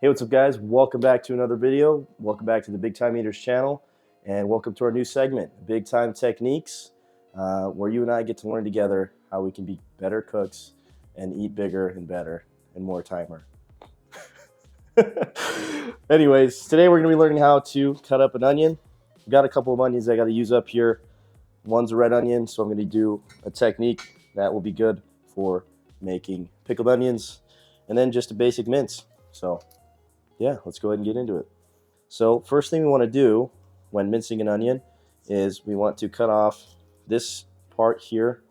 Hey, what's up guys? Welcome back to another video. Welcome back to the Big Time Eaters channel, and welcome to our new segment, Big Time Techniques, where you and I get to learn together how we can be better cooks and eat bigger and better and more timer. Anyways, today we're going to be learning how to cut up an onion. I've got a couple of onions I got to use up here. One's a red onion, so I'm going to do a technique that will be good for making pickled onions, and then just a basic mince. So yeah, let's go ahead and get into it. So first thing we want to do when mincing an onion is we want to cut off this part here.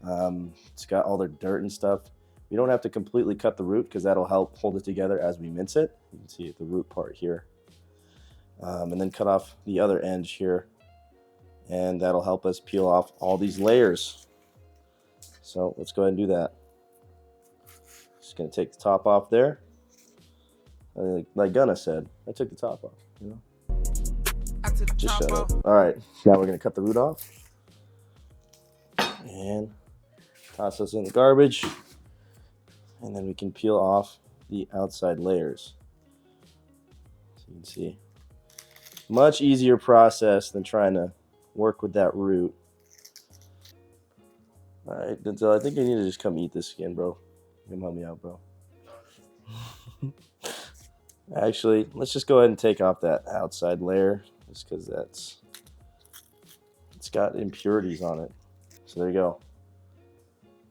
It's got all the dirt and stuff. We don't have to completely cut the root because that'll help hold it together as we mince it. You can see the root part here. And then cut off the other edge here. And that'll help us peel off all these layers. So let's go ahead and do that. Just going to take the top off there. Like Gunna said, I took the top off, you know? Just shut up. All right, now we're going to cut the root off. And toss this in the garbage. And then we can peel off the outside layers. So you can see, much easier process than trying to work with that root. All right, Denzel, I think you need to just come eat this skin, bro. Come help me out, bro. Actually, let's just go ahead and take off that outside layer, just because it's got impurities on it. So there you go.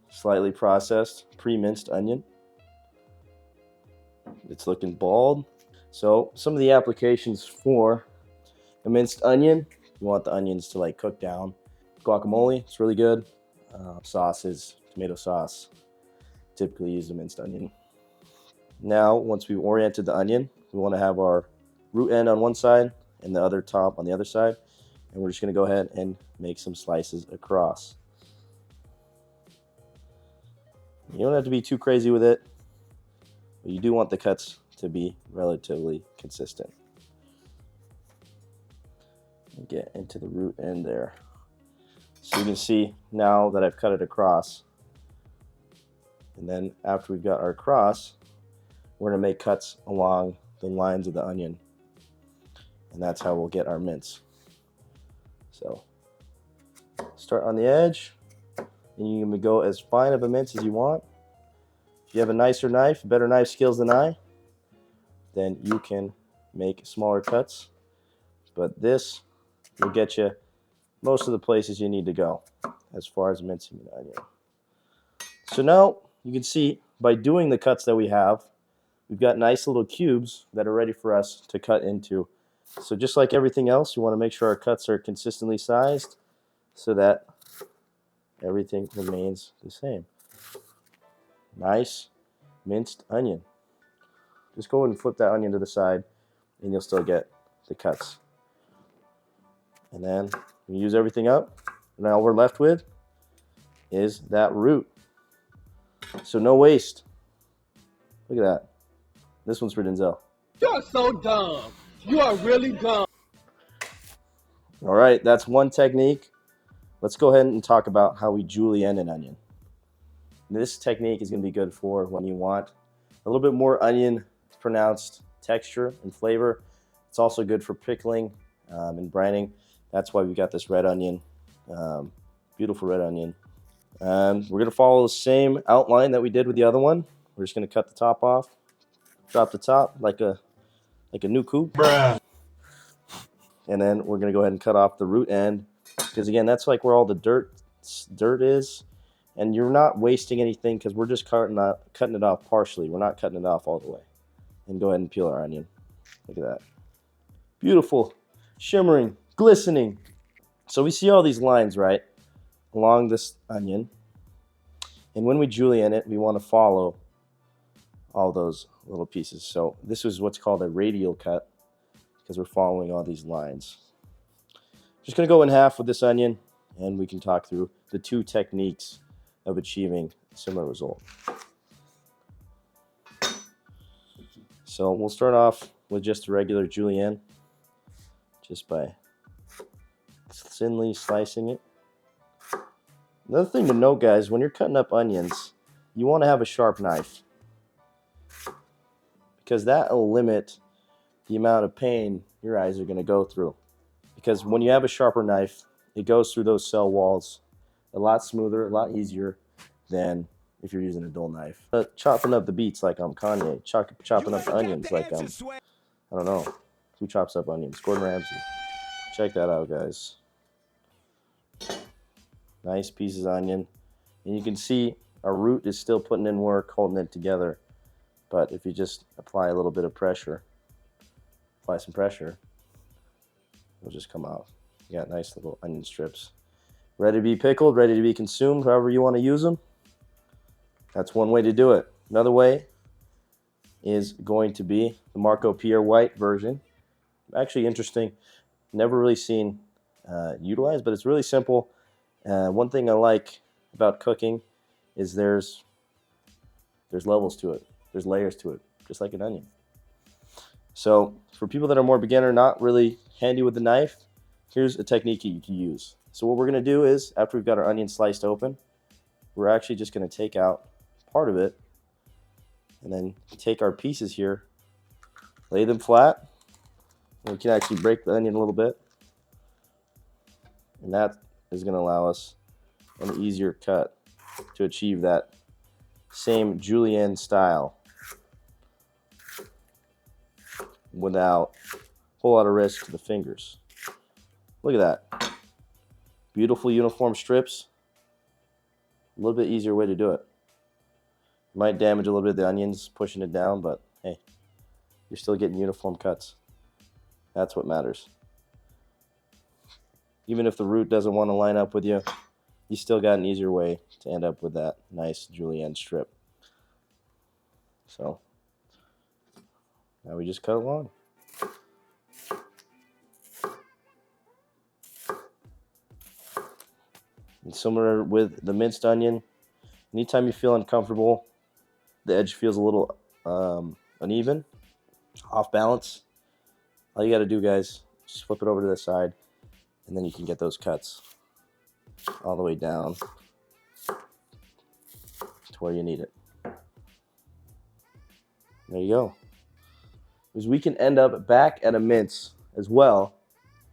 Slightly processed, pre-minced onion. It's looking bald. So some of the applications for a minced onion, you want the onions to like cook down. Guacamole, it's really good. Sauces, tomato sauce, typically use a minced onion. Now, once we've oriented the onion, we want to have our root end on one side and the other top on the other side. And we're just going to go ahead and make some slices across. You don't have to be too crazy with it, but you do want the cuts to be relatively consistent. And get into the root end there. So you can see now that I've cut it across. And then after we've got our cross, we're going to make cuts along the lines of the onion. And that's how we'll get our mince. So start on the edge, and you can go as fine of a mince as you want. If you have a nicer knife, better knife skills than I, then you can make smaller cuts. But this will get you most of the places you need to go as far as mincing an onion. So now you can see by doing the cuts that we have, we've got nice little cubes that are ready for us to cut into. So just like everything else, you want to make sure our cuts are consistently sized so that everything remains the same. Nice minced onion. Just go ahead and flip that onion to the side and you'll still get the cuts. And then we use everything up. And all we're left with is that root. So no waste. Look at that. This one's for Denzel. You're so dumb. You are really dumb. All right, that's one technique. Let's go ahead and talk about how we julienne an onion. This technique is going to be good for when you want a little bit more onion pronounced texture and flavor. It's also good for pickling and brining. That's why we got this red onion, beautiful red onion. We're going to follow the same outline that we did with the other one. We're just going to cut the top off, drop the top like a new coupe. Bruh. And then we're going to go ahead and cut off the root end, because again, that's like where all the dirt is. And you're not wasting anything because we're just cutting it off partially. We're not cutting it off all the way. And go ahead and peel our onion. Look at that. Beautiful, shimmering, glistening. So we see all these lines, right, along this onion. And when we julienne it, we want to follow all those little pieces. So this is what's called a radial cut because we're following all these lines. Just going to go in half with this onion, and we can talk through the two techniques of achieving a similar result. So we'll start off with just a regular julienne, just by thinly slicing it. Another thing to note, guys, when you're cutting up onions, you want to have a sharp knife, because that will limit the amount of pain your eyes are going to go through. Because when you have a sharper knife, it goes through those cell walls a lot smoother, a lot easier than if you're using a dull knife. But chopping up the beets like I'm Kanye, chopping up the onions like I'm, I don't know, who chops up onions? Gordon Ramsay. Check that out, guys. Nice pieces of onion. And you can see our root is still putting in work, holding it together. But if you just apply a little bit of pressure, apply some pressure, it'll just come out. You got nice little onion strips. Ready to be pickled, ready to be consumed, however you want to use them. That's one way to do it. Another way is going to be the Marco Pierre White version. Actually interesting. Never really seen utilized, but it's really simple. One thing I like about cooking is there's levels to it. There's layers to it, just like an onion. So for people that are more beginner, not really handy with the knife, here's a technique you can use. So what we're going to do is, after we've got our onion sliced open, we're actually just going to take out part of it and then take our pieces here, lay them flat, and we can actually break the onion a little bit. And that is going to allow us an easier cut to achieve that same julienne style without a whole lot of risk to the fingers. Look at that. Beautiful uniform strips. A little bit easier way to do it. Might damage a little bit of the onions pushing it down, but hey, you're still getting uniform cuts. That's what matters. Even if the root doesn't want to line up with you, you still got an easier way to end up with that nice julienne strip. So now we just cut along. And similar with the minced onion, anytime you feel uncomfortable, the edge feels a little uneven, off balance, all you got to do, guys, just flip it over to the side, and then you can get those cuts all the way down to where you need it. There you go. Because we can end up back at a mince as well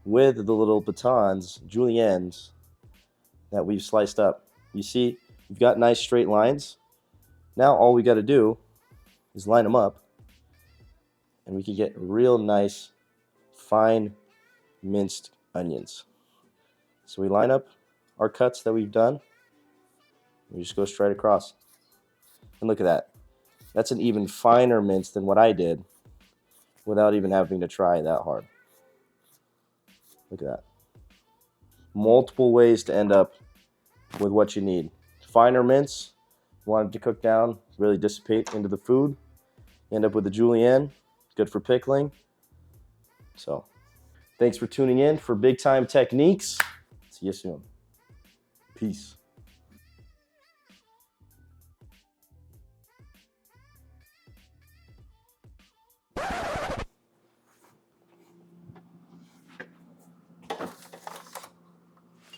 with the little batons, juliennes, that we've sliced up. You see, we've got nice straight lines. Now all we got to do is line them up, and we can get real nice, fine minced onions. So we line up our cuts that we've done. We just go straight across. And look at that. That's an even finer mince than what I did without even having to try that hard. Look at that. Multiple ways to end up with what you need. Finer mince, you want it to cook down, really dissipate into the food. You end up with the julienne, good for pickling. So, thanks for tuning in for Big Time Techniques. See you soon. Peace.